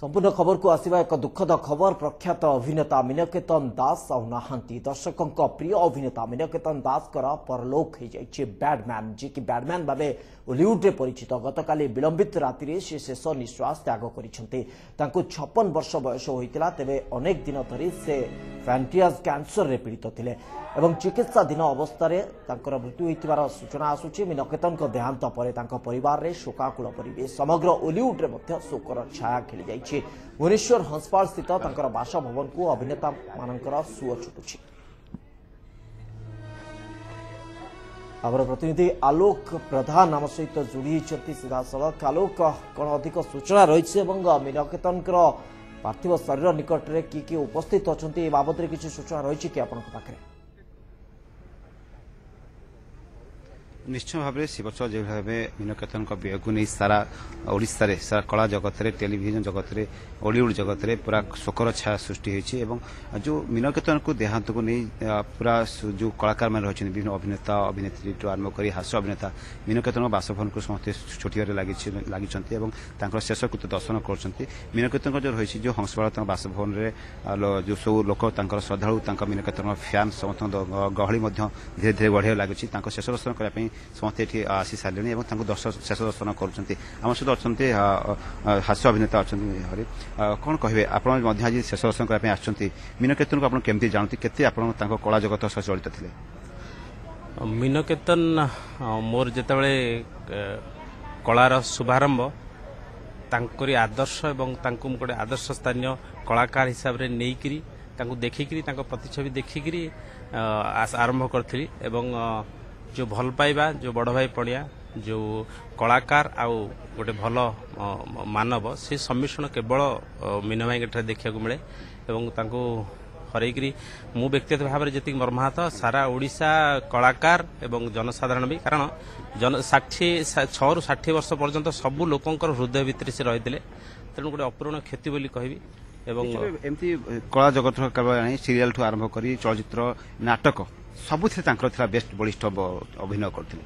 संपूर्ण खबर को आसिबा एक दुखद खबर। प्रख्यात अभिनेता मीनकेतन दास आउनाहांती। दर्शकों प्रिय अभिनेता मीनकेतन दास परलोक हो जाइए बैडमैन, जी की बैडमैन भाव हॉलीवुड रे परिचित। गतकाली विलंबित राति से शेष निश्वास त्याग करते। 56 वर्ष बयस होता। तेरे अनेक दिन धरी से फैंटियाज कैंसर रे पीड़ित थिले एवं चिकित्साधीन अवस्था मृत्यु होइतिबार सूचना आसुची। मीनकेतन देहांत पर परिवार रे शोकाकुल परिवेश। समग्र हॉलीवुड रे शोकर छाया खेली जाइए। भुवनेश्वर हंसपाल स्थित बासभवन को अभिनेता मानकर सुओ छुटुछि। आमर प्रतिनिधि आलोक प्रधान आम सहित जोड़ी सीधा सड़क। आलोक, कौन अधिक सूचना रही मीनकेतन पार्थिव शरीर निकट में किए उपस्थित अच्छा बाबद किसी सूचना रही कि आपन पाखे? निश्चय भाव में शिवचर जो भाव मीनकेतन व्यय को नहीं सारा ओडिशा रे सारा कला जगत रे टेलीविजन जगत रे हॉलीवुड जगत रे पूरा शोकर छाया सृष्टि होती। जो मीनकेतन को देहांत को नहीं पूरा जो कलाकार मैंने रही विभिन्न अभिनेता अभिनेत्री आरंभ कर हास्य अभिनेता मीनकेतन बासभवन को समस्ते छुटियार लगी शेषकृत दर्शन कर। मीनकेतन जो रही जो हंसपाल बासभवन में जो सब लोक श्रद्धालु मीनकेतन फैन समस्त गहली धीरे धीरे बढ़िया लगी। शेष दर्शन करने समस्ते ये आसी सारे और शेष दर्शन कर। सहित अच्छा हास्य अभिनेता अच्छा हरि कौन कहे आप शेष दर्शन करने मीनकेतन को आप केमती जानते केते आप कला जगत सह जड़ित थे? मीनकेतन मोर जितेबाला कलार शुभारंभ तांकरी आदर्श एवं गोटे आदर्श स्थानीय कलाकार हिसाब से नहीं देखिकी प्रतिच्छवि देखिकी आरंभ करी। जो भल पाइबा जो बड़ भाई पड़िया जो कलाकार आउ गोटे भल मानव से सम्मिश्रण केवल मीन भाई देखा मिले। हरईकरी मु व्यक्तिगत भाव में जी मर्माहत सारा ओडिशा कलाकार एवं जनसाधारण भी कारण 6 ରୁ 60 वर्ष पर्यंत सबू लोकंर हृदय भितर से रही तेणु गोटे अपूर्ण क्षति बोली कहबी। एमती कला जगत केवल सीरियल ठू आरंभ कर चलचित्र नाटक सबुला बेस्ट बलिष्ठ अभिनय करते।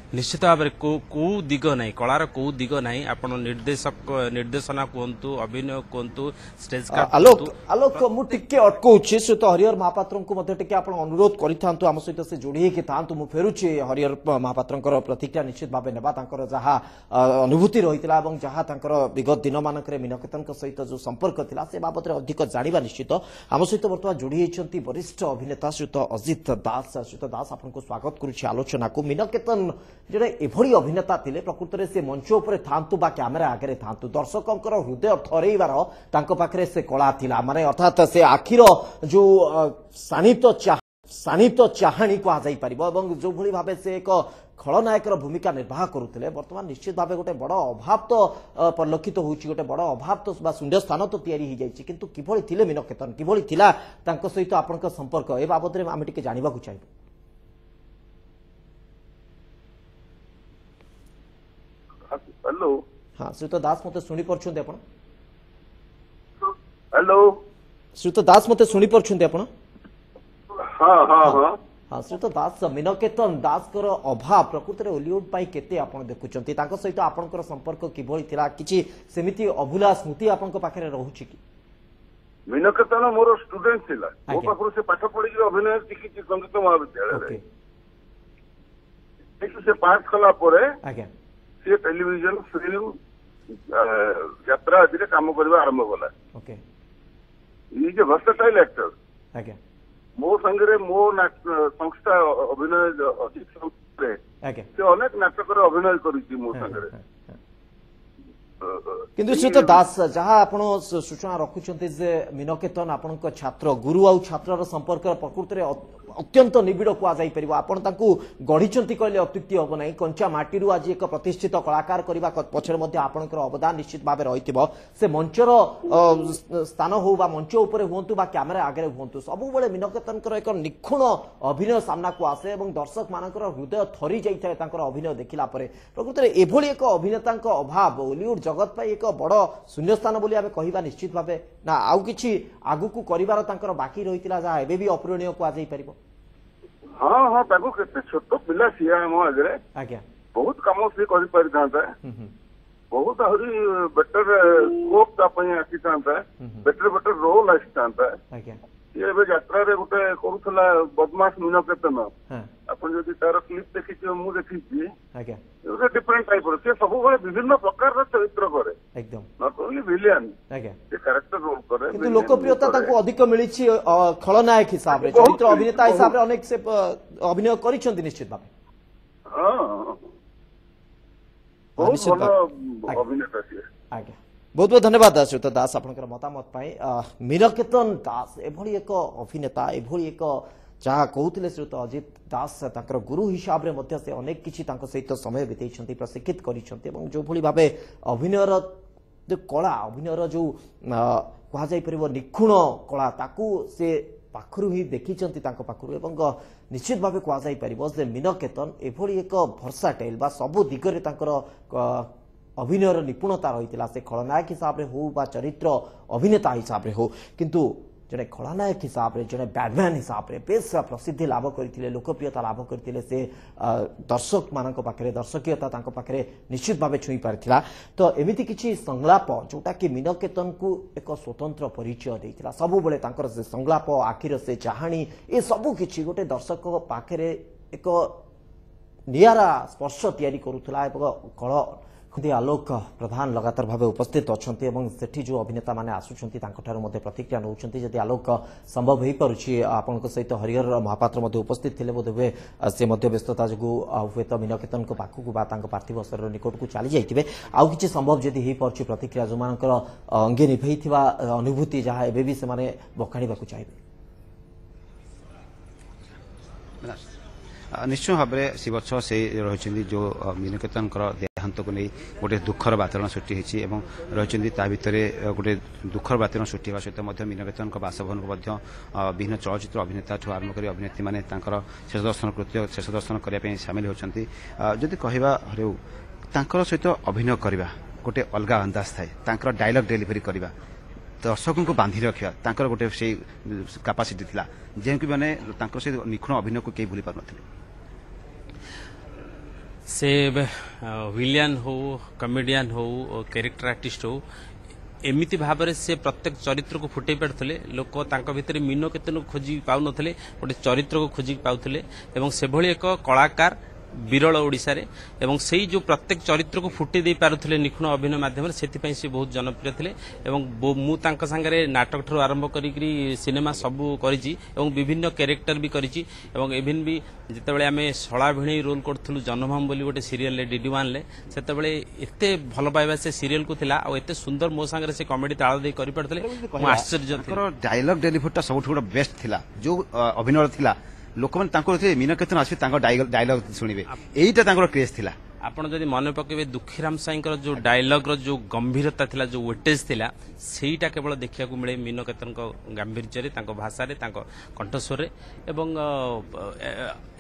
निश्चित भाव में कौ दिग ना कलार कौ दिग ना आप निर्देशना कहतु अभिनय कहतु स्टेज आलोक मुझे अटकाऊे सहित हरिहर महापात्र को अनुरोध करम सहित से जोड़ी था। मुझे फेरुची हरिहर महापात्र प्रतिक्रिया निश्चित भाव ने जहाँ अनुभूति रही है जहाँ विगत दिन मानक मीनकेतन सहित जो संपर्क था से बाबद अधिक जाना निश्चित। आम सहित बर्तमान जोड़ी होती वरिष्ठ अभिनेता श्रीयुत अजित दास। श्रीयुत दास आपको स्वागत करुच्ची आलोचना को। मीनकेतन जड़े एभली अभिनेता थिले प्रकृत में से मंच उपर थांतु बा कैमेरा आगे थांतु दर्शकों हृदय थरईबार पाखे से कला थिला माने अर्थात से आखिर जो शाणित चाहाणी कहुई पार जो भली भाव से एक खलनायकर भूमिका निर्वाह करुले बर्तमान निश्चित भाव गोटे बड़ अभाव तो परिलक्षित होची गोटे बड़ अभाव तो शून्य स्थान तो तैयारी हो जाइए किंतु किभली थिले मीनकेतन किभली थिला तांको सहित आपनका संपर्क ए बाबद में आम टिके जानिबाकु चाहिबो। हेलो हाँ श्रीयुत दास मते सुनी परछुंते आपण? हेलो श्रीयुत दास मते सुनी परछुंते आपण? हाँ हाँ हाँ हाँ श्रीयुत दास मीनकेतन दास अभाव प्रकृत में हॉलीवुड पाई केते आपण देखुचंती ताको सहित आपनकर संपर्क किभली थिला किछि सेमिति अभुला स्मृति आपनक पाखरे रहूछि कि? मीनकेतन मोर स्टूडेंट थिला मो पाखरु से पाठ पढी के अभिनय शिखिछि संगीत महाविद्यालय रे। से पास कला परे आज्ञा से टेलीविजन फिल्म यात्रा आदि काम करवा आरंभ कला। Okay is a versatile actor. आज्ञा मो संगे मो संस्था अभिनय से अनेक नाटक अभिनय करुच्ची मो संगे। किंतु श्रीयुत दास जहाँ आप सूचना रखुंट मीनकेतन आपण छात्र गुरु आउ छात्र संपर्क प्रकृत में अत्यंत निबिड़ कहुपर आपण गढ़ी कहले अत्युक्ति हम ना कंचा माटी आज एक प्रतिष्ठित कलाकार करने पछरे आपणकर अवदान निश्चित भाव रही से मंचर स्थान हो मंच उपर हूँ कैमेरा आगे हूँ सब बड़े मीनकेतन एक निखुण अभिनय सामना को आसे और दर्शक मान हृदय थरी जाए अभिनय देखला प्रकृत में एभली एक अभिनेता अभाव हॉलीवुड जगत पर एक बड़ शून्य स्थान बोली आमे कहिबा निश्चित भाव ना आउ किछि आगु को करिवार तांकर बाकी रहितिला जहा एबे भी अपूरणीय को आ जाई परिबो। हाँ हाँ केते छोट पिला सिया हम आगे आज्ञा बहुत काम से कर पारि थांता ବହୁତ ଆହୁରି ବେଟର ସ୍କୋପ ତା ପାଇଁ ଆସିଥାନ୍ତା, ବେଟର ରୋଲ ଆସିଥାନ୍ତା। ଆଜ୍ଞା ସିଏ ଏବେ ଯାତ୍ରାରେ ଗୋଟେ କରୁଥିଲା ବଦମାସ ମିନକେତନ, ଆପଣ ଯଦି ତାର କ୍ଲିପ ଦେଖିଥିବେ, ମୁଁ ଦେଖିଛି, ଆଜ୍ଞା ଗୋଟେ ଡିଫରେଣ୍ଟ ଟାଇପର। ସେ ସବୁବେଳେ ବିଭିନ୍ନ ପ୍ରକାରର ଚରିତ୍ର କରେ, ଏକଦମ ନଟ୍ ଓନ୍ଲି ଭିଲିଆନ, ଆଜ୍ଞା। ସେ କ୍ୟାରେକ୍ଟର ରୋଲ କରେ। କିନ୍ତୁ ଲୋକପ୍ରିୟତା ତାଙ୍କୁ ଅଧିକ ମିଳିଛି ଖଳନାୟକ ହିସାବରେ, ଚରିତ୍ର ଅଭିନେତା ହିସାବରେ ଅନେକ ସେ ଅଭିନୟ କରିଛନ୍ତି ନିଶ୍ଚିତ ଭାବେ। ହଁ ବହୁତ ନିଶ୍ଚିତ ଭଲ ଭାବେ। ଅଭିନେତା ସିଏ। ଆଜ୍ଞା ବହୁତ ବହୁତ ଧନ୍ୟବାଦ ଶ୍ରୀଯୁକ୍ତ ଦାସ ଆପଣଙ୍କର ମତାମତ ପାଇଁ। ମୀନକେତନ ଦାସ ଏଭଳି ଏକ ଅଭିନେତା, ଏଭଳି ଏକ ଯାହା କହୁଥିଲେ ଶ୍ରୀଯୁକ୍ତ ଅଜିତ ଦାସ, ତାଙ୍କର ଗୁରୁ ହିସାବରେ ମଧ୍ୟ ସେ ଅନେକ କିଛି ତାଙ୍କ ସହିତ ସମୟ ବିତେଇଛନ୍ତି, ପ୍ରଶିକ୍ଷିତ କରିଛନ୍ତି ଏବଂ ଯେଉଁଭଳି ଭାବେ ଅଭିନୟର ଯେଉଁ କଳା, ଅଭିନୟର ଯେଉଁ କୁହାଯାଇପାରିବ ନିଖୁଣ କଳା, ତାକୁ ସେ ପାଖରୁ ହିଁ ଦେଖିଛନ୍ତି ତାଙ୍କ ପାଖରୁ। ଏବଂ ନିଶ୍ଚିତ ଭାବେ କୁହାଯାଇପାରିବ ଯେ ମୀନକେତନ ଏଭଳି ଏକ ଭର୍ସାଟାଇଲ ବା ସବୁ ଦିଗରେ ତାଙ୍କର ଅଭିନୟର ନିପୁଣତା ରହିଥିଲା, ସେ ଖଳନାୟକ ହିସାବରେ ହଉ ବା ଚରିତ୍ର ଅଭିନେତା ହିସାବରେ ହଉ। କିନ୍ତୁ ଜଣେ ଖଳନାୟକ ହିସାବରେ, ଜଣେ ବ୍ୟାଟମ୍ୟାନ୍ ହିସାବରେ ବେଶ ପ୍ରସିଦ୍ଧି ଲାଭ କରିଥିଲେ, ଲୋକପ୍ରିୟତା ଲାଭ କରିଥିଲେ। ସେ ଦର୍ଶକମାନଙ୍କ ପାଖରେ, ଦର୍ଶକୀୟତା ତାଙ୍କ ପାଖରେ ନିଶ୍ଚିତ ଭାବେ ଛୁଇଁ ପାରିଥିଲା। ତ ଏମିତି କିଛି ସଂଳାପ ଯେଉଁଟାକି ମୀନକେତନକୁ ଏକ ସ୍ୱତନ୍ତ୍ର ପରିଚୟ ଦେଇଥିଲା। ସବୁବେଳେ ତାଙ୍କର ସେ ସଂଳାପ, ଆଖିର ସେ ଚାହାଣୀ, ଏସବୁ କିଛି ଗୋଟେ ଦର୍ଶକ ପାଖରେ ଏକ ନିଆରା ସ୍ପର୍ଶ ତିଆରି କରୁଥିଲା। ଏବଂ ଆଲୋକ ପ୍ରଧାନ ଲଗାତାର ଭାବେ ଉପସ୍ଥିତ ଅଛନ୍ତି ଏବଂ ସେଠି ଯେଉଁ ଅଭିନେତା ମାନେ ଆସୁଛନ୍ତି ତାଙ୍କଠାରୁ ମଧ୍ୟ ପ୍ରତିକ୍ରିୟା ନେଉଛନ୍ତି। ଯଦି ଆଲୋକ ସମ୍ଭବ ହୋଇପାରୁଛି, ଆପଣଙ୍କ ସହିତ ହରିହର ମହାପାତ୍ର ମଧ୍ୟ ଉପସ୍ଥିତ ଥିଲେ, ବୋଧହୁଏ ସେ ମଧ୍ୟ ବ୍ୟସ୍ତତା ଯୋଗୁଁ ହୁଏତ ମୀନକେତନଙ୍କ ପାଖକୁ ବା ତାଙ୍କ ପାର୍ଥିବ ଶରୀର ନିକଟକୁ ଚାଲି ଯାଇଥିବେ। ଆଉ କିଛି ସମ୍ଭବ ଯଦି ହୋଇପାରୁଛି ପ୍ରତିକ୍ରିୟା, ଯେଉଁମାନଙ୍କର ଅଙ୍ଗେ ନିଭେଇଥିବା ଅନୁଭୂତି ଯାହା ଏବେ ବି ସେମାନେ ବଖାଣିବାକୁ ଚାହିଁବେ। ନିଶ୍ଚୟ ଭାବରେ ଶିବଛ ସେ ରହିଛନ୍ତି ଯେଉଁ ମୀନକେତନଙ୍କର ଦେହାନ୍ତକୁ ନେଇ ଗୋଟେ ଦୁଃଖର ବାତାବରଣ ସୃଷ୍ଟି ହୋଇଛି ଏବଂ ରହିଛନ୍ତି ତା ଭିତରେ ଗୋଟେ ଦୁଃଖର ବାତାବରଣ ସୃଷ୍ଟି ହେବା ସହିତ ମଧ୍ୟ ମୀନକେତନଙ୍କ ବାସଭବନକୁ ମଧ୍ୟ ବିଭିନ୍ନ ଚଳଚ୍ଚିତ୍ର ଅଭିନେତାଠୁ ଆରମ୍ଭ କରି ଅଭିନେତ୍ରୀମାନେ ତାଙ୍କର ଶେଷ ଦର୍ଶନ କରିବା ପାଇଁ ସାମିଲ ହେଉଛନ୍ତି। ଯଦି କହିବା ହରେଉ ତାଙ୍କର ସହିତ ଅଭିନୟ କରିବା ଗୋଟେ ଅଲଗା ଅନ୍ଦାଜ ଥାଏ, ତାଙ୍କର ଡାଇଲଗ ଡେଲିଭରି କରିବା, ଦର୍ଶକଙ୍କୁ ବାନ୍ଧି ରଖିବା ତାଙ୍କର ଗୋଟେ ସେଇ କାପାସିଟି ଥିଲା, ଯେଉଁକି ମାନେ ତାଙ୍କର ସେ ନିଖୁଣ ଅଭିନୟକୁ କେହି ଭୁଲି ପାରୁନଥିଲେ। ସେ ଭିଲିଆନ ହଉ, କମେଡିଆନ ହଉ, କ୍ୟାରେକ୍ଟର ଆର୍ଟିଷ୍ଟ ହଉ, ଏମିତି ଭାବରେ ସେ ପ୍ରତ୍ୟେକ ଚରିତ୍ରକୁ ଫୁଟେଇ ପାରୁଥିଲେ। ଲୋକ ତାଙ୍କ ଭିତରେ ମୀନକେତନକୁ ଖୋଜି ପାଉନଥିଲେ, ଗୋଟେ ଚରିତ୍ରକୁ ଖୋଜିକି ପାଉଥିଲେ ଏବଂ ସେଭଳି ଏକ କଳାକାର ବିରଳ ଓଡ଼ିଶାରେ ଏବଂ ସେଇ ଯେଉଁ ପ୍ରତ୍ୟେକ ଚରିତ୍ରକୁ ଫୁଟି ଦେଇ ପାରୁଥିଲେ ନିଖୁଣ ଅଭିନୟ ମାଧ୍ୟମରେ, ସେଥିପାଇଁ ସେ ବହୁତ ଜନପ୍ରିୟ ଥିଲେ। ଏବଂ ମୁଁ ତାଙ୍କ ସାଙ୍ଗରେ ନାଟକଠାରୁ ଆରମ୍ଭ କରିକି ସିନେମା ସବୁ କରିଛି ଏବଂ ବିଭିନ୍ନ କ୍ୟାରେକ୍ଟର ବି କରିଛି। ଏବଂ ଇଭିନ୍ ବି ଯେତେବେଳେ ଆମେ ଶଳା ଭିଣେଇ ରୋଲ୍ କରୁଥିଲୁ ଜନମହମ ବୋଲି ଗୋଟେ ସିରିଏଲରେ DD1ରେ, ସେତେବେଳେ ଏତେ ଭଲ ପାଇବା ସେ ସିରିଏଲକୁ ଥିଲା ଆଉ ଏତେ ସୁନ୍ଦର ମୋ ସାଙ୍ଗରେ ସେ କମେଡି ତାଳ ଦେଇ କରିପାରୁଥିଲେ, ମୁଁ ଆଶ୍ଚର୍ଯ୍ୟ ଥିଲି। ଡାଇଲଗ ଡେଲିଭରିଟା ସବୁଠୁ ଗୋଟେ ବେଷ୍ଟ ଥିଲା, ଯୋଉ ଅଭିନୟ ଥିଲା ଲୋକମାନେ ତାଙ୍କର ମୀନକେତନ ଆସିବେ ତାଙ୍କ ଡାଇଲଗ ଶୁଣିବେ, ଏଇଟା ତାଙ୍କର କ୍ରେଜ୍ ଥିଲା। ଆପଣ ଯଦି ମନେ ପକେଇବେ ଦୁଃଖୀରାମ ସାଇଙ୍କର ଯୋଉ ଡାଇଲଗର ଯୋଉ ଗମ୍ଭୀରତା ଥିଲା, ଯୋଉ ୱେଟେଜ ଥିଲା, ସେଇଟା କେବଳ ଦେଖିବାକୁ ମିଳେ ମୀନକେତନଙ୍କ ଗାମ୍ଭୀର୍ଯ୍ୟରେ, ତାଙ୍କ ଭାଷାରେ, ତାଙ୍କ କଣ୍ଠସ୍ୱରରେ ଏବଂ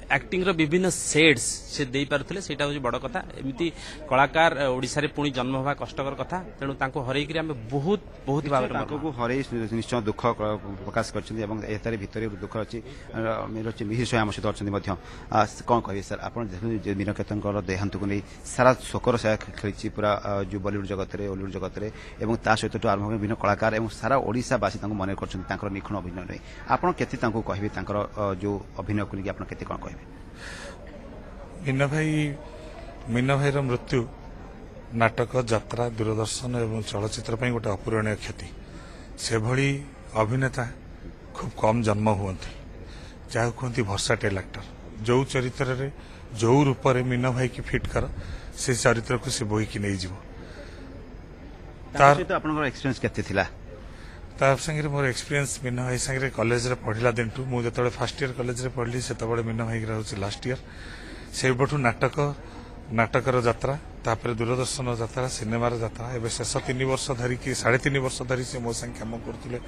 ଆକ୍ଟିଂର ବିଭିନ୍ନ ସେଡ୍ସ ସେ ଦେଇପାରୁଥିଲେ। ସେଇଟା ହେଉଛି ବଡ଼ କଥା। ଏମିତି କଳାକାର ଓଡ଼ିଶାରେ ପୁଣି ଜନ୍ମ ହେବା କଷ୍ଟକର କଥା, ତେଣୁ ତାଙ୍କୁ ହରେଇକିରି ଆମେ ବହୁତ ବହୁତ ଭାବରେ ତାଙ୍କୁ ହରେଇ ନିଶ୍ଚୟ ଦୁଃଖ ପ୍ରକାଶ କରିଛନ୍ତି ଏବଂ ଏଥିରେ ଭିତରେ ଦୁଃଖ ଅଛି। ମିହିର ସ୍ୱୟଂ ଆମ ସହିତ ଅଛନ୍ତି ମଧ୍ୟ। କ'ଣ କହିବେ ସାର୍, ଆପଣ ଦେଖନ୍ତୁ ମୀନକେତନଙ୍କର ଦେହାନ୍ତକୁ ନେଇ ସାରା ଶୋକର ସାୟା ଖେଳିଛି ପୁରା ଯେଉଁ ବଲିଉଡ ଜଗତରେ, ଓଲିଉଡ ଜଗତରେ ଏବଂ ତା ସହିତ ଆରମ୍ଭ କରି ବିଭିନ୍ନ କଳାକାର ଏବଂ ସାରା ଓଡ଼ିଶାବାସୀ ତାଙ୍କୁ ମନେ କରୁଛନ୍ତି ତାଙ୍କର ନିଖୁଣ ଅଭିନୟ ନେଇ। ଆପଣ କେତେ ତାଙ୍କୁ କହିବେ, ତାଙ୍କର ଯେଉଁ ଅଭିନୟକୁ ନେଇକି ଆପଣ କେତେ କ'ଣ କହିବେ? ମୀନ ଭାଇର ମୃତ୍ୟୁ ନାଟକ, ଯାତ୍ରା, ଦୂରଦର୍ଶନ ଏବଂ ଚଳଚ୍ଚିତ୍ର ପାଇଁ ଗୋଟେ ଅପୂରଣୀୟ କ୍ଷତି। ସେଭଳି ଅଭିନେତା ଖୁବ୍ କମ୍ ଜନ୍ମ ହୁଅନ୍ତି, ଯାହାକୁ କୁହନ୍ତି ଭର୍ସାଟାଇଲ୍ ଆକ୍ଟର। ଯେଉଁ ଚରିତ୍ରରେ ଯେଉଁ ରୂପରେ ମୀନ ଭାଇକି ଫିଟ୍ କର, ସେ ଚରିତ୍ରକୁ ସେ ବୋହିକି ନେଇଯିବ। ଆପଣଙ୍କର ଏକ୍ସପିରିଏନ୍ସ କେତେ ଥିଲା? ତା ସାଙ୍ଗରେ ମୋର ଏକ୍ସପିରିଏନ୍ସ ମୀନ ଭାଇ ସାଙ୍ଗରେ କଲେଜରେ ପଢିଲା ଦିନଠୁ, ମୁଁ ଯେତେବେଳେ ଫାର୍ଷ୍ଟ ଇୟର କଲେଜରେ ପଢିଲି ସେତେବେଳେ ମୀନ ଭାଇଙ୍କର ହେଉଛି ଲାଷ୍ଟ ଇୟର। ସେଇପଠୁ ନାଟକର ଯାତ୍ରା, ତାପରେ ଦୂରଦର୍ଶନ ଯାତ୍ରା, ସିନେମାର ଯାତ୍ରା, ଏବେ ଶେଷ 3 ବର୍ଷ ଧରିକି 3.5 ବର୍ଷ ଧରି ସେ ମୋ ସାଙ୍ଗେ କାମ କରୁଥିଲେ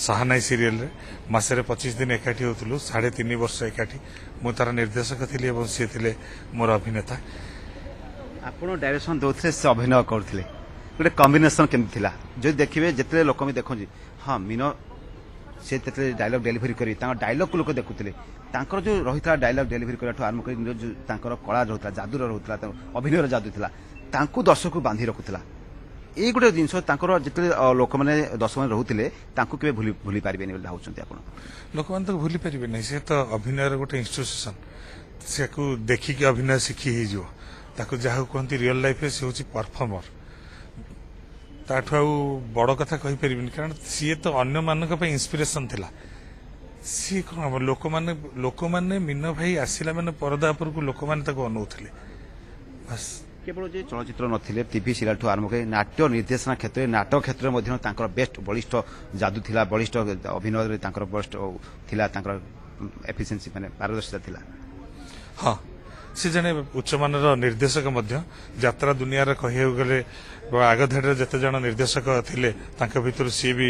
ସାହାନାଇ ସିରିଏଲରେ। ମାସରେ 25 ଦିନ ଏକାଠି ହେଉଥିଲୁ, 3.5 ବର୍ଷ ଏକାଠି। ମୁଁ ତାର ନିର୍ଦ୍ଦେଶକ ଥିଲି ଏବଂ ସିଏ ଥିଲେ ମୋର ଅଭିନେତା। ଆପଣ ଡାଇରେକ୍ସନ ଦଉଥିଲେ, ସେ ଅଭିନୟ କରୁଥିଲେ, ଗୋଟେ କମ୍ବିନେସନ କେମିତି ଥିଲା? ଯଦି ଦେଖିବେ ଯେତେବେଳେ ଲୋକ ବି ଦେଖନ୍ତି, ହଁ ମୀନ ସେ ଯେତେବେଳେ ଡାଇଲଗ ଡେଲିଭରି କରି ତାଙ୍କ ଡାଇଲଗକୁ ଲୋକ ଦେଖୁଥିଲେ, ତାଙ୍କର ଯେଉଁ ରହିଥିଲା ଡାଇଲଗ ଡେଲିଭରି କରିବାଠୁ ଆରମ୍ଭ କରି ତାଙ୍କର କଳା ରହୁଥିଲା, ଯାଦୁର ରହୁଥିଲା, ଅଭିନୟର ଯାଦୁ ଥିଲା, ତାଙ୍କୁ ଦର୍ଶକକୁ ବାନ୍ଧି ରଖୁଥିଲା ଏଇ ଗୋଟେ ଜିନିଷ ତାଙ୍କର ଯେତେବେଳେ ଲୋକମାନେ ଦର୍ଶକମାନେ ରହୁଥିଲେ ତାଙ୍କୁ କେବେ ଭୁଲି ପାରିବେନି ବୋଲି ଭାବୁଛନ୍ତି ଆପଣ? ଲୋକମାନେ ତାକୁ ଭୁଲି ପାରିବେ ନାହିଁ ସେ ତ ଅଭିନୟର ଗୋଟେ ଇନଷ୍ଟିଟ୍ୟୁସନ ସେକୁ ଦେଖିକି ଅଭିନୟ ଶିଖି ହେଇଯିବ ତାକୁ ଯାହାକୁ କୁହନ୍ତି ରିଅଲ ଲାଇଫରେ ସେ ହେଉଛି ପରଫର୍ମର ତାଠୁ ଆଉ ବଡ଼ କଥା କହିପାରିବିନି କାରଣ ସିଏ ତ ଅନ୍ୟମାନଙ୍କ ପାଇଁ ଇନ୍ସପିରେସନ ଥିଲା ସିଏ କଣ ହବ ଲୋକମାନେ ମୀନ ଭାଇ ଆସିଲା ମାନେ ପରଦା ଉପରକୁ ଲୋକମାନେ ତାକୁ ଅନଉଥିଲେ ବାସ୍ କେବଳ ଯେ ଚଳଚ୍ଚିତ୍ର ନଥିଲେ ଟିଭି ସିରିଏଲଠୁ ଆରମ୍ଭ କରି ନାଟ୍ୟ ନିର୍ଦ୍ଦେଶନା କ୍ଷେତ୍ରରେ ନାଟକ କ୍ଷେତ୍ରରେ ମଧ୍ୟ ତାଙ୍କର ବେଷ୍ଟ ବଳିଷ୍ଠ ଯାଦୁ ଥିଲା ବଳିଷ୍ଠ ଅଭିନୟରେ ତାଙ୍କର ବଳିଷ୍ଠ ଥିଲା ତାଙ୍କର ଏଫିସିଏନ୍ସି ମାନେ ପାରଦର୍ଶିତା ଥିଲା। ହଁ ସେ ଜଣେ ଉଚ୍ଚମାନର ନିର୍ଦ୍ଦେଶକ ମଧ୍ୟ ଯାତ୍ରା ଦୁନିଆରେ କହିବାକୁ ଗଲେ ଆଗ ଧାଡ଼ିରେ ଯେତେ ଜଣ ନିର୍ଦ୍ଦେଶକ ଥିଲେ ତାଙ୍କ ଭିତରୁ ସିଏ ବି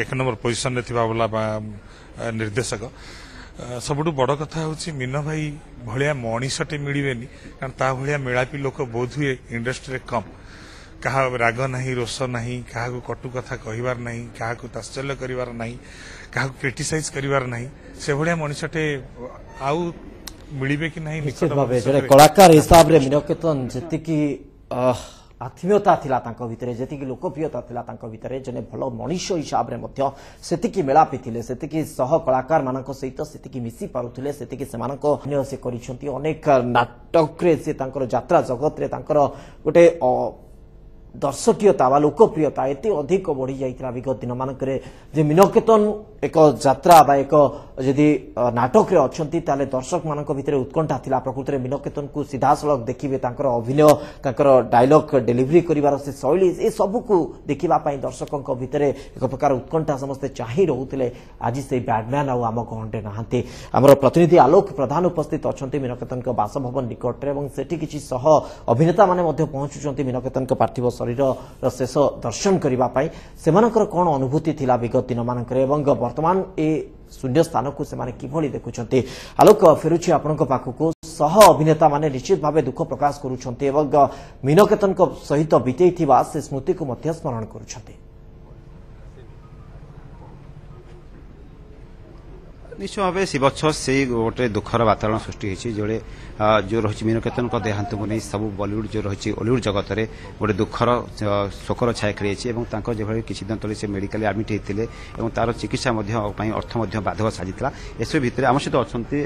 1 ନମ୍ବର ପୋଜିସନରେ ଥିବା ବା ନିର୍ଦ୍ଦେଶକ। ସବୁଠୁ ବଡ଼ କଥା ହେଉଛି ମୀନ ଭାଇ ଭଳିଆ ମଣିଷଟେ ମିଳିବେନି କାରଣ ତା ଭଳିଆ ମେଳାପି ଲୋକ ବୋଧ ହୁଏ ଇଣ୍ଡଷ୍ଟ୍ରିରେ କମ୍ କାହା ରାଗ ନାହିଁ ରୋଷ ନାହିଁ କାହାକୁ କଟୁ କଥା କହିବାର ନାହିଁ କାହାକୁ ତାତ୍ସଲ୍ୟ କରିବାର ନାହିଁ କାହାକୁ କ୍ରିଟିସାଇଜ କରିବାର ନାହିଁ ସେଭଳିଆ ମଣିଷଟେ ଆଉ ମିଳିବେ କି ନାହିଁ ନିଶ୍ଚିତ ଭାବେ ଜଣେ କଳାକାର ହିସାବରେ ମୀନକେତନ ଯେତିକି ଆତ୍ମୀୟତା ଥିଲା ତାଙ୍କ ଭିତରେ ଯେତିକି ଲୋକପ୍ରିୟତା ଥିଲା ତାଙ୍କ ଭିତରେ ଜଣେ ଭଲ ମଣିଷ ହିସାବରେ ମଧ୍ୟ ସେତିକି ମେଳାପି ଥିଲେ ସେତିକି ସହ କଳାକାର ମାନଙ୍କ ସହିତ ସେତିକି ମିଶି ପାରୁଥିଲେ ସେତିକି ସେମାନଙ୍କ ସେ କରିଛନ୍ତି ଅନେକ ନାଟକରେ ସେ ତାଙ୍କର ଯାତ୍ରା ଜଗତରେ ତାଙ୍କର ଗୋଟେ ଦର୍ଶକୀୟତା ବା ଲୋକପ୍ରିୟତା ଏତେ ଅଧିକ ବଢି ଯାଇଥିଲା ବିଗତ ଦିନ ମାନଙ୍କରେ ଯେ ମୀନକେତନ ଏକ ଯାତ୍ରା ବା ଏକ ଯଦି ନାଟକରେ ଅଛନ୍ତି ତାହେଲେ ଦର୍ଶକ ମାନଙ୍କ ଭିତରେ ଉତ୍କଣ୍ଠା ଥିଲା ପ୍ରକୃତରେ ମୀନକେତନକୁ ସିଧାସଳଖ ଦେଖିବେ ତାଙ୍କର ଅଭିନୟ ତାଙ୍କର ଡାୟଲଗ ଡେଲିଭରି କରିବାର ସେ ଶୈଳୀ ଏ ସବୁକୁ ଦେଖିବା ପାଇଁ ଦର୍ଶକଙ୍କ ଭିତରେ ଏକ ପ୍ରକାର ଉତ୍କଣ୍ଠା ସମସ୍ତେ ଚାହିଁ ରହୁଥିଲେ ଆଜି ସେଇ ବ୍ୟାଡମ୍ୟାନ୍ ଆଉ ଆମ ଗହଣରେ ନାହାନ୍ତି ଆମର ପ୍ରତିନିଧି ଆଲୋକ ପ୍ରଧାନ ଉପସ୍ଥିତ ଅଛନ୍ତି ମୀନକେତନଙ୍କ ବାସଭବନ ନିକଟରେ ଏବଂ ସେଠି କିଛି ସହ ଅଭିନେତା ମାନେ ମଧ୍ୟ ପହଞ୍ଚୁଛନ୍ତି ମୀନକେତନଙ୍କ ପାର୍ଥିବ ଶରୀରର ଶେଷ ଦର୍ଶନ କରିବା ପାଇଁ ସେମାନଙ୍କର କ'ଣ ଅନୁଭୂତି ଥିଲା ବିଗତ ଦିନ ମାନଙ୍କରେ ଏବଂ ବର୍ତ୍ତମାନ ଏ ଶୂନ୍ୟ ସ୍ଥାନକୁ ସେମାନେ କିଭଳି ଦେଖୁଛନ୍ତି ଆଲୋକ ଫେରୁଛି ଆପଣଙ୍କ ପାଖକୁ ସହ ଅଭିନେତା ମାନେ ନିଶ୍ଚିତ ଭାବେ ଦୁଃଖ ପ୍ରକାଶ କରୁଛନ୍ତି ଏବଂ ମୀନକେତନଙ୍କ ସହିତ ବିତେଇଥିବା ସେ ସ୍ମୃତିକୁ ମଧ୍ୟ ସ୍ମରଣ କରୁଛନ୍ତି। ନିଶ୍ଚୟ ଭାବେ ଶିବଚ୍ଛ ସେଇ ଗୋଟେ ଦୁଃଖର ବାତାବରଣ ସୃଷ୍ଟି ହୋଇଛି ଯୋଉଟେ ଯେଉଁ ରହିଛି ମୀନକେତନଙ୍କ ଦେହାନ୍ତକୁ ନେଇ ସବୁ ବଲିଉଡ୍ ଯେଉଁ ରହିଛି ଓଲିଉଡ୍ ଜଗତରେ ଗୋଟେ ଦୁଃଖର ଶୋକର ଛାୟା ଖେଳିଯାଇଛି ଏବଂ ତାଙ୍କର ଯେଭଳି କିଛି ଦିନ ତଳେ ସେ ମେଡିକାଲ ଆଡମିଟ୍ ହୋଇଥିଲେ ଏବଂ ତାର ଚିକିତ୍ସା ମଧ୍ୟ ପାଇଁ ଅର୍ଥ ମଧ୍ୟ ବାଧକ ସାଜିଥିଲା ଏସବୁ ଭିତରେ ଆମ ସହିତ ଅଛନ୍ତି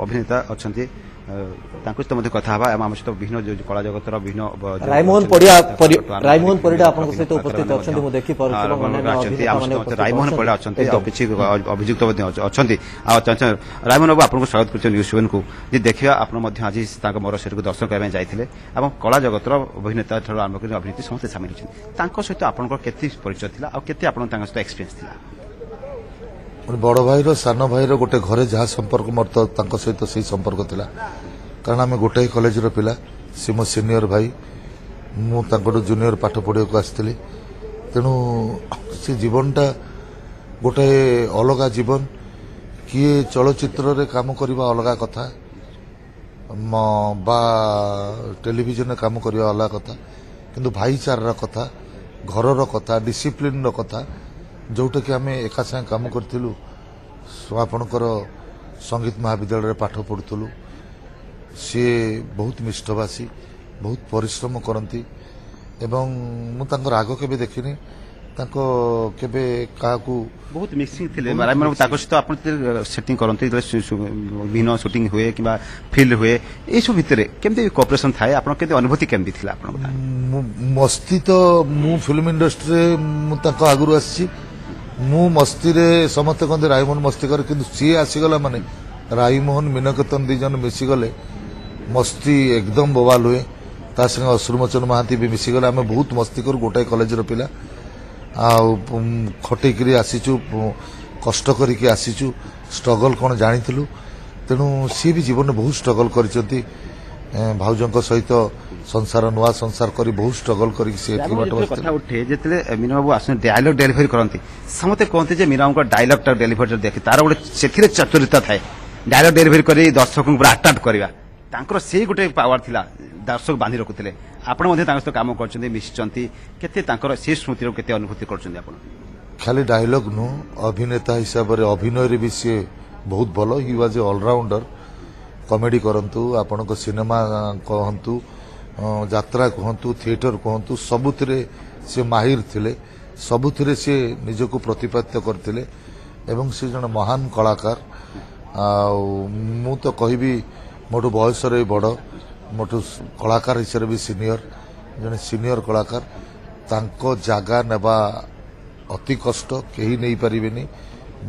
ଅଭିନେତା ଅଛନ୍ତି ତାଙ୍କ ସହିତ ମଧ୍ୟ କଥା ହେବା ଏବଂ ଆମ ସହିତ ବିଭିନ୍ନ କଳା ଜଗତର ବିଭିନ୍ନ ରାଇମୋହନ ପରିଡ଼ା ଆପଣଙ୍କ ସହିତ ଉପସ୍ଥିତ ଅଛନ୍ତି ମୁଁ ଦେଖିପାରୁଛି ରାଇମୋହନ ପରିଡ଼ା ଅଛନ୍ତି ଆଉ କିଛି ଅଭିଯୁକ୍ତ ମଧ୍ୟ ଅଛନ୍ତି ଆଉ ରାଇମୋହନ ବାବୁ ଆପଣଙ୍କୁ ସ୍ୱାଗତ କରୁଛନ୍ତି ନ୍ୟୁଜ୍ ସେଭେନ୍କୁ ଯେ ଦେଖିବା ଆପଣ ମଧ୍ୟ ଆଜି ତାଙ୍କ ମରଶରୀରକୁ ଦର୍ଶନ କରିବା ପାଇଁ ଯାଇଥିଲେ ଏବଂ କଳା ଜଗତର ଅଭିନେତା ଠାରୁ ଆରମ୍ଭ କରି ଅଭିନେତ୍ରୀ ସମସ୍ତେ ସାମିଲ ଅଛନ୍ତି ତାଙ୍କ ସହିତ ଆପଣଙ୍କର କେତେ ପରିଚୟ ଥିଲା ଆଉ କେତେ ଆପଣ ତାଙ୍କ ସହିତ ଏକ୍ସପିରିଏନ୍ସ ଥିଲା? ବଡ଼ ଭାଇର ସାନ ଭାଇର ଗୋଟେ ଘରେ ଯାହା ସମ୍ପର୍କ ମୋର ତ ତାଙ୍କ ସହିତ ସେଇ ସମ୍ପର୍କ ଥିଲା କାରଣ ଆମେ ଗୋଟାଏ କଲେଜର ପିଲା ସେ ମୋ ସିନିୟର ଭାଇ ମୁଁ ତାଙ୍କଠୁ ଜୁନିୟର ପାଠ ପଢ଼ିବାକୁ ଆସିଥିଲି ତେଣୁ ସେ ଜୀବନଟା ଗୋଟାଏ ଅଲଗା ଜୀବନ କିଏ ଚଳଚ୍ଚିତ୍ରରେ କାମ କରିବା ଅଲଗା କଥା ବା ଟେଲିଭିଜନରେ କାମ କରିବା ଅଲଗା କଥା କିନ୍ତୁ ଭାଇଚାରାର କଥା ଘରର କଥା ଡିସିପ୍ଲିନର କଥା ଯୋଉଟାକି ଆମେ ଏକା ସାଙ୍ଗେ କାମ କରିଥିଲୁ ଆପଣଙ୍କର ସଙ୍ଗୀତ ମହାବିଦ୍ୟାଳୟରେ ପାଠ ପଢ଼ୁଥିଲୁ ସିଏ ବହୁତ ମିଷ୍ଟଭାଷୀ ବହୁତ ପରିଶ୍ରମ କରନ୍ତି ଏବଂ ମୁଁ ତାଙ୍କର ଆଗ କେବେ ଦେଖିନି ତାଙ୍କ କେବେ କାହାକୁ ବହୁତ ମିକ୍ସିଂ ଥିଲେ ତାଙ୍କ ସହିତ ଆପଣ ସେଟିଂ କରନ୍ତି ବିଭିନ୍ନ ସୁଟିଂ ହୁଏ କିମ୍ବା ଫିଲ୍ଡ ହୁଏ ଏଇସବୁ ଭିତରେ କେମିତି କୋଅପରେସନ ଥାଏ ଆପଣ କେମିତି ଅନୁଭୂତି କେମିତି ଥିଲା ଆପଣଙ୍କ? ମସ୍ତି ତ ମୁଁ ଫିଲ୍ମ ଇଣ୍ଡଷ୍ଟ୍ରିରେ ମୁଁ ତାଙ୍କ ଆଗରୁ ଆସିଛି ମୁଁ ମସ୍ତିରେ ସମସ୍ତେ କହନ୍ତି ରାଇମୋହନ ମସ୍ତି କରେ କିନ୍ତୁ ସିଏ ଆସିଗଲା ମାନେ ରାଇମୋହନ ମୀନକେତନ ଦି ଜଣ ମିଶିଗଲେ ମସ୍ତି ଏକଦମ ବୋବାଲ ହୁଏ ତା ସାଙ୍ଗେ ଅଶ୍ରୁମୋଚନ ମହାନ୍ତି ବି ମିଶିଗଲେ ଆମେ ବହୁତ ମସ୍ତି କରୁ ଗୋଟାଏ କଲେଜର ପିଲା ଆଉ ଖଟେଇକିରି ଆସିଛୁ କଷ୍ଟ କରିକି ଆସିଛୁ ଷ୍ଟ୍ରଗଲ କ'ଣ ଜାଣିଥିଲୁ ତେଣୁ ସିଏ ବି ଜୀବନରେ ବହୁତ ଷ୍ଟ୍ରଗଲ କରିଛନ୍ତି ଭାଉଜଙ୍କ ସହିତ ସଂସାର ନୂଆ ସଂସାର କରି ବହୁତ ଷ୍ଟ୍ରଗଲ କରିକି ସେ କଥା ଉଠେ ଯେତେବେଳେ ମୀନା ବାବୁ ଆସନ୍ତି ଡାଇଲଗ ଡେଲିଭରି କରନ୍ତି ସମସ୍ତେ କହନ୍ତି ଯେ ମୀନା ବାବୁଙ୍କ ଡାଇଲଗଟା ଡେଲିଭରି ଦେଖି ତାର ଗୋଟେ ସେଥିରେ ଚାତୁରିତା ଥାଏ ଡାଇଲଗ ଡେଲିଭରି କରି ଦର୍ଶକଙ୍କୁ ପୁରା ଆଟ୍ରାକ୍ଟ କରିବା ତାଙ୍କର ସେଇ ଗୋଟେ ପାୱାର ଥିଲା ଦର୍ଶକ ବାନ୍ଧି ରଖୁଥିଲେ ଆପଣ ମଧ୍ୟ ତାଙ୍କ ସହିତ କାମ କରିଛନ୍ତି ମିଶିଛନ୍ତି କେତେ ତାଙ୍କର ସେ ସ୍ମୃତିର କେତେ ଅନୁଭୂତି କରୁଛନ୍ତି ଆପଣ? ଖାଲି ଡାଇଲଗ ନୁହଁ ଅଭିନେତା ହିସାବରେ ଅଭିନୟରେ ବି ସିଏ ବହୁତ ଭଲ he was a allrounder comedy करंतु आपण को सिनेमा कहंतु यात्रा कहंतु थिएटर कहंतु सबुथिरे से माहिर थिले सबुथिरे से निजको प्रतिपाद्य करथिले एवं से जन महान कलाकार मु तो कहबी मोटू बयस रे बड़ मोटू कलाकार हिसाब भी सीनियर जने सीनियर कलाकार तांको जागा नेबा अति कष्ट केही नहीं पारिबेनी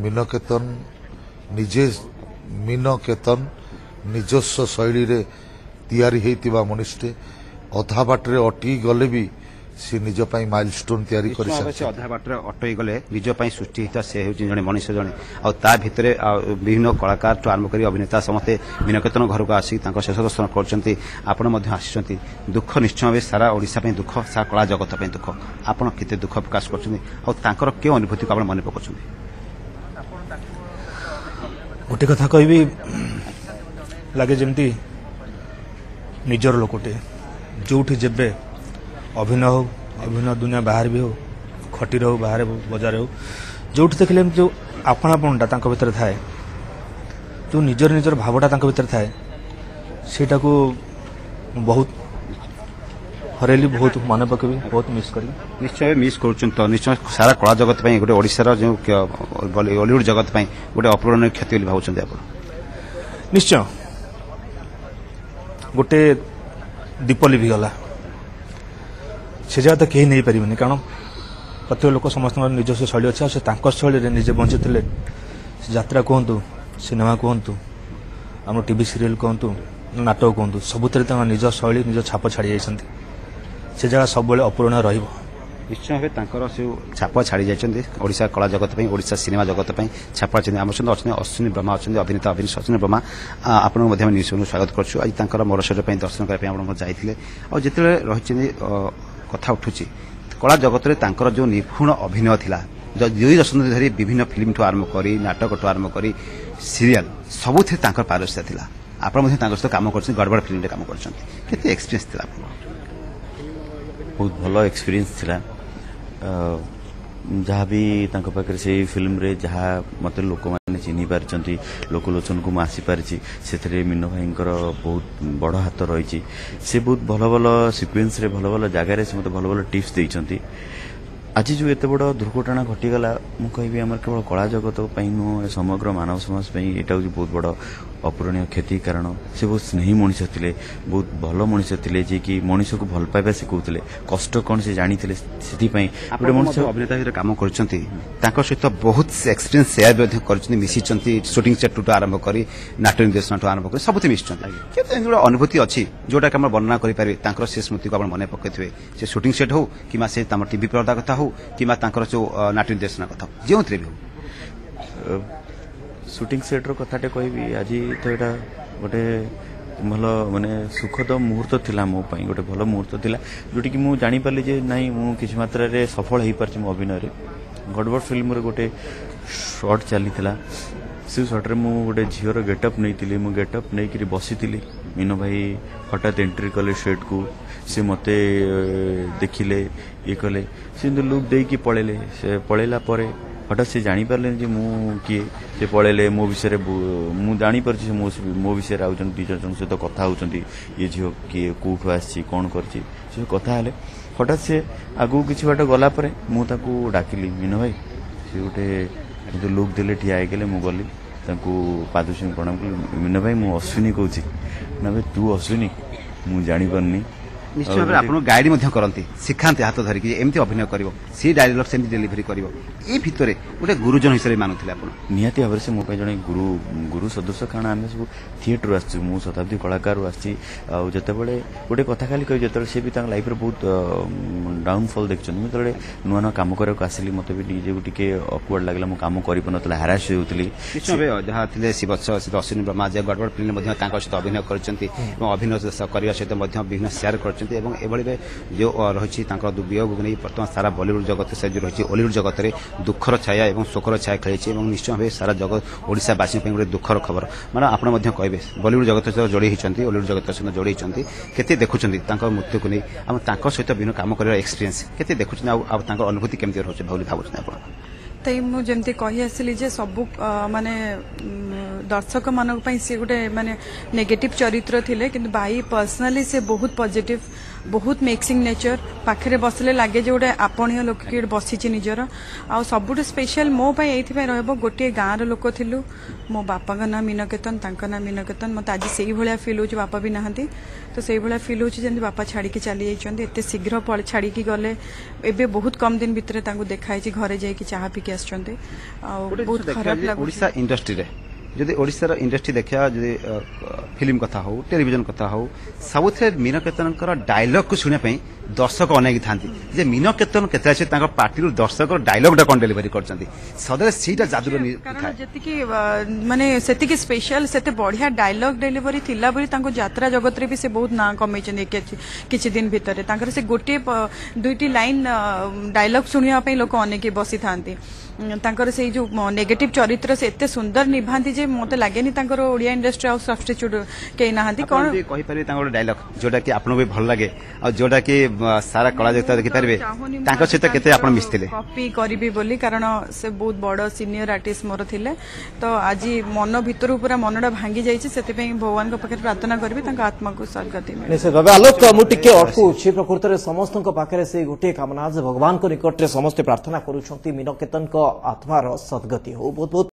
मीनकेतन निजे मीनकेतन निजस्व शैली रे तैयारी हेतिबा मनुष्य अधा बाटरे अटकी गले भी से निज पाई माइलस्टोन तैयारी करि से अधा बाटरे अटई गले निज पाई सृष्टि हिता से होची जने मनुष्य जने आ ता भितरे विभिन्न कलाकार तो आरंभ करी अभिनेता समते मीनकेतन घर को आसी तांको शेष दर्शन करचंती आपण मध्ये आसीचंती दुख निश्चय भावे सारा ओडिसा पे दुख सारा कला जगत पे दुख आपण केते दुख प्रकाश करचंती आ तांकर के अनुभूति को आपण मन पकचंती गोटे कथा कहबी लागे जेमती निजर लोकटे जोठी जेबे अभिनय हो अभिनय दुनिया बाहर भी हो खटी हो बाहर बजार हो जोठी देखिले जो आपणापणटा तांको भीतर थाए जो निजर निजर भावटा तांको भीतर थाए सेटा को बहुत हरेली बहुत मन पकेबी बहुत मिस करी निश्चय मिस करूछन तो निश्चय सारा कला जगत पे गोटे ओडिसा रो जो बॉलीवुड जगत पे गोटे अपूरणीय क्षति बोली भावुछन आपण निश्चय गोटे दीप लिभि गला से जगह तो कहीं नहीं पारे कारण प्रत्येक लोक समस्त निजस्व शैली अच्छे से शैली निजे बंची यात्रा कहतु सिनेमा कहतु आम टीवी सीरियल कहतु नाटक कहतु सबुतिर निज शैली निज छाप छाड़ी जाइछन्ति से जगह सब अपूर्ण रहिबो निश्चय भाव तांकर से छाप छाड़ी जाइछन्ति ओडिसा कला जगत पे ओडिसा सिनेमा जगत पे छाप छाड़ी आम सहित अच्छे अश्विनी ब्रह्मा अच्छे अभिनेता अश्विनी ब्रह्मा आपन मध्य न्यूज स्वागत करछु आज तांकर मोरशर पे दर्शन करबे आपण जाइथिले आ जेते रहिछनि कथा उठुची कला जगत रे तांकर जो निपुण अभिनय थिला जो 2 दशक धरी विभिन्न फिल्म ठू आरंभ करी नाटक ठू आरंभ करी सीरियल सबुथे तांकर पारदर्शिता थिला आपण मध्ये तांकर सहित काम करछन गड़बड़ फिल्म रे काम करछन केते एक्सपीरियंस थिला बहुत भलो एक्सपीरियंस थिला जहाँ भी तांको पाखरे से फिल्म रे जहाँ मत लोक मैंने चिन्ह पार्टी लोकलोचन को आसी पारी से मीन भाई बहुत बड़ हाथ रही से बहुत भल भल सिक्वेन्स रे भल भल जगार से मत भल भल टिप्स देइछंती आज जो एत बड़ दुर्घटना घटीगला मु कहबी आम केवल कला जगत नुह समग्र मानव समाज यहाँ हूँ बहुत बड़ अपूरणीय क्षति कारण से बहुत स्नेही मनीष थे बहुत भल मनीष थे जी कि मनीष को भल पाइबा शिखुले कष्ट कौन से जानी से मनीष अभिनेता हिसाब काम कर सहित बहुत एक्सपीरियंस सेयार कर मिसी शूटिंग सेट टू आरंभ कर नाट्य निर्देशन ठू आरंभ कर सब मिशन अनुभूति अच्छी जोटा कि वर्णना करें से स्मृति को मन पकड़े से शूटिंग सेट हो कि से टीवी पर्दा कथा हो कि जो नाट्य निर्देशन कथा जो भी हो शूटिंग सेट रो कथाटे कहबी आज तो यहाँ गोटे भल माने सुखद मुहूर्त थिला मो पई गोटे भल मुहूर्त थिला जोटी कि मु जानि पारली जे नाही मु किछ मात्रा रे सफल हेई पारछि मो अभिनय रे गड़बड़ फिल्म रे गोटे शॉट चली थिला से शॉट रे मु गोटे झियर गेटअप नैतिली मु गेटअप नै करी बसितिली मीनो भाई हठात एंट्री कले सेट को से मते देखिले ये कले से लुक दे कि पळेले से पळेला परे हठात से जानी पारले जे मु किए से पळेले मो विषय मु जानी परछि मो विषय आउ जन टीचर जन से तो कथा होचंती ये झियो किए कोठु आछि कोन करछि से कथा हेले हठात से आगु किछि बाट गला परे मु ताकू डाकिली मीनो भाई से गोटे लुक देले ठिया आइ गेले मु गली ताकू पादुसिंह प्रणाम कली मीनो भाई मु अश्विनी कहूछि ना भाई तू अश्विनी मु जानी परनी निश्चय भाव आप गाइड करती शिखाते हाथ धरिक एमती अभिनय कर सी डायलग से डेलीवरी कर भितर गोटे गुरुजन हिसाब से मानुले निहाती भाव से मो जड़े गुरु गुरु सदस्य कारण आम सब थिएटर आसु मु शताब्दी कलाकार आसी आते गोटे कथा खाली कही जो सी भी लाइफ रे बहुत डाउनफॉल देखते मुझे नुआ नुआ कम करके आसिली मत भी निजे टी अकवर्ड लगे मुझे कम कर हारास होती जहाँ थे शिवत्स अश्विनी ब्रह्मा जे गड़बड़ फिल्म सहित अभिनय करभिनय करने सहित विभिन्न सेयार कर जो रही वियोग नहीं बर्तमान सारा बॉलीवुड जगत से जो रही हॉलीवुड जगत में दुखर छाया और शोकर छाया खेली निश्चय भाव सारा जगत ओडिशावासी गोटे दुखर खबर माने आप कहे बॉलीवुड जगत सहित जोड़ी होती हॉलीवुड जगत सहित जोड़ी होती केते देखुं मृत्यु को नहीं सहित विभिन्न काम कर एक्सपीरियंस केते देखुं अनुभूति केमती रोचे भाव ताई मु जेमती कहि आसिली जे सबु माने दर्शक मानक पई से गोटे माने नेगेटिव चरित्र थिले किंतु बाई पर्सनली से बहुत पॉजिटिव बहुत मिक्सिंग नेचर पाखरे बसले लागे जे गोटे आपणीय लोक कि बसीची निजर आ सबुठ स्पेशल मो पई एथि रहबो गोटे गाँव रो लोक थिलु मो बापा का नाम मीनकेतन तांका नाम मीनकेतन मत आज सेही भलिया फील होची बापा भी नहंती तो सेही भलिया फील होची जेंति बापा छाड़ी के चली जाइछन्ती एते शीघ्र छाड़ी की गले एबे बहुत कम दिन भितरे तांको देखाई छी घरे जाई कि चाहा पी के आछन्ती आ बहुत खराब लागु ओडिसा इंडस्ट्री रे जदि ओडिसा इंडस्ट्री देखा जदि फिल्म कथा हो टेलीविजन कथा हो सबुथे मीनकेतन डायलॉग को शुणा दर्शक अनेक था जे मीनकेतन केते पार्टी दर्शक डायलॉग कौन डेलीवरी करछन्ती सदरे सीटा जादुर कारण जति माने सेति की स्पेशल सेते बढ़िया डायलॉग डेलीवरी थिला बोली तांको यात्रा जगत रे भी से बहुत ना कमै छन किछि दिन भितरे तांकर से गोटे दुईटी लाइन डायलॉग सुनिया पई लोक अनेक बसी थांती तांकर से जो नेगेटिव चरित्र से एते सुंदर निभांती जे मते लागेनी तांकर ओडिया इंडस्ट्री आउ सब्स्टिट्यूट के नाहंती कोन कहि पारे तांकर डायलॉग जोटा कि आपन भी भल लागे आ जोटा कि सारा कला जगत देखि पारबे तांकर सहित केते आपन मिसथिले कॉपी करबी बोली कारण से बहुत बड़ सीनियर आर्टिस्ट मोर थिले तो आज मन भितर पूरा मनडा भांगी जाईछि सेते पई भगवान को पाखे प्रार्थना करबी तांका आत्मा को सद्गति मिले निश्चित भाबे आलोक मु टिके अटकू छी प्रकृति रे समस्त को पाखे से गोटे कामना जे भगवान को निकट रे समस्त प्रार्थना करूछंती मीनकेतन को आत्मार सद्गति हो बहुत बहुत